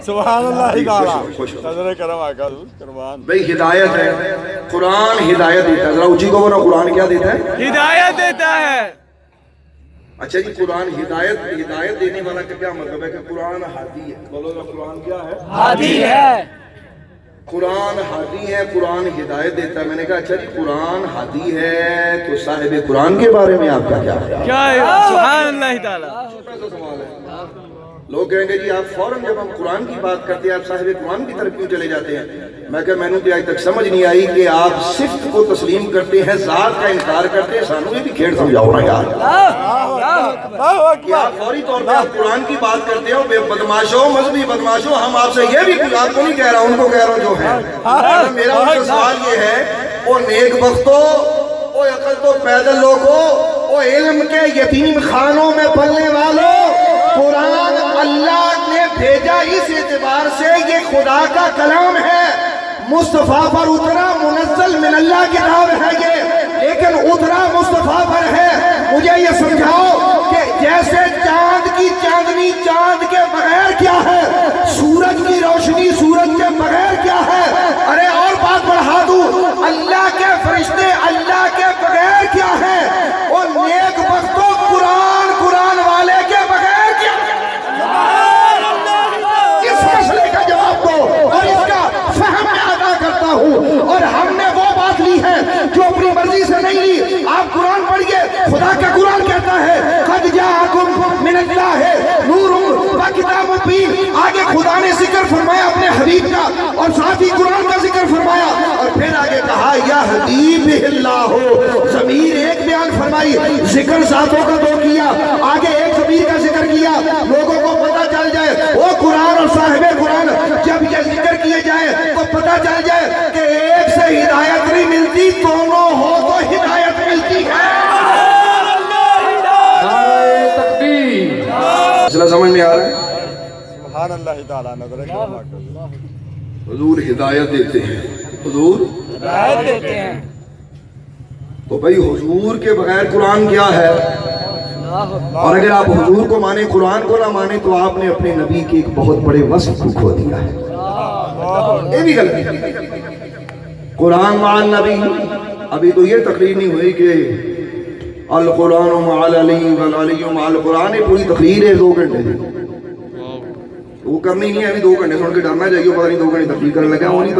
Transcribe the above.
سبحان اللہ بھئی ہدایت ہے، قرآن ہدایت دیتا ہے. ذرا اونچی کو بولو، قرآن کیا دیتا ہے؟ ہدایت دیتا ہے. اچھا جی، قرآن ہدایت دینے والا کا کیا مطلب ہے کہ قرآن ہادی ہے؟ بولو گا قرآن کیا ہے؟ ہادی ہے. قرآن ہادی ہے، قرآن ہدایت دیتا ہے. میں نے کہا اچھا جی قرآن ہادی ہے تو صاحب قرآن کے بارے میں آپ کا کیا خیال ہے؟ کیا ہے؟ سبحان اللہ تعالی. لوگ کہیں گے جی آپ فوراً جب ہم قرآن کی بات کرتے ہیں آپ صاحب قرآن کی طرف کیوں چلے جاتے ہیں؟ میں کہا میں نے تو آج تک سمجھ نہیں آئی کہ آپ صفت کو تسلیم کرتے ہیں، ذات کا انکار کرتے ہیں. سانو یہ بھی کھیڑ سمجھاؤ نا یار کہ آپ فوری طور پہ آپ قرآن کی بات کرتے ہو. بے بدماشوں، مذہبی بدماشوں، ہم آپ سے یہ بھی آپ کو نہیں کہہ رہا، ان کو کہہ رہا ہوں جو ہے. میرا ان سے سوال یہ ہے، او نیک بختو، او عقل تو پیدل لوگو، او علم کے یتیم خانوں میں پلنے والوں، قرآن اللہ نے بھیجا اس اعتبار سے یہ خدا کا کلام ہے، مصطفیٰ پر اترا، منزل من اللہ کتاب ہے یہ، لیکن اترا مصطفیٰ پر ہے. مجھے یہ سمجھاؤ کہ جیسے چاند کی چاندنی چاند کے بغیر کیا ہے، سورج کی روشنی سورج کے بغیر کیا ہے. ارے اور بات بڑھا دوں، اللہ کے فرشتے اللہ کے بغیر کیا ہے، اور نیک بختوں قرآن والے کے بغیر کیا ہے. اس مسئلے کا جواب دو اور اس کا فہم میں ادا کرتا ہوں. اور ہم نے وہ بات لی ہے جو اپنی مرضی سے نہیں لی. آپ قرآن پڑھئے، خدا کا قرآن کہتا ہے قد جاءکم من اللہ نور و کتاب مبین. آگے خدا نے ذکر فرمایا اپنے حبیب کا اور ساتھ ہی قرآن کا ذکر فرمایا، اور پھر آگے کہا یا حبیب اللہ، ضمیر ایک بیان فرمائی، ذکر ذاتوں کا دو کیا، آگے ایک ضمیر کا ذکر کیا. لوگوں کو پتہ چل جائے وہ قرآن اور صاحب قرآن جب یہ ذکر کیے جائے تو پتہ چل جائے کہ ایک سے ہدایت نہیں ملتی، دونوں ہو تو ہدایت ملتی ہے. مسئلہ سمجھ میں آ رہا ہے؟ سبحان اللہ تعالیٰ. نظر کرم. حضور ہدایت دیتے ہیں، حضور ہدایت دیتے ہیں. تو بھئی حضور کے بغیر قرآن کیا ہے؟ اور اگر آپ حضور کو مانیں قرآن کو نہ مانیں تو آپ نے اپنے نبی کے ایک بہت بڑے وصف کو کھو دیا ہے. یہ بھی غلطی. قرآن مع النبی، ابھی تو یہ تقریر نہیں ہوئی کہ القرآن مع العلی والعلی مع القرآن. پوری تقریر ہے 2 گھنٹے دی، وہ کرنی نہیں ہے. ابھی 2 گھنٹے سن کے ڈرنا چاہیے، پتہ نہیں 2 گھنٹے تقریر کرنے لگا وہ نہیں.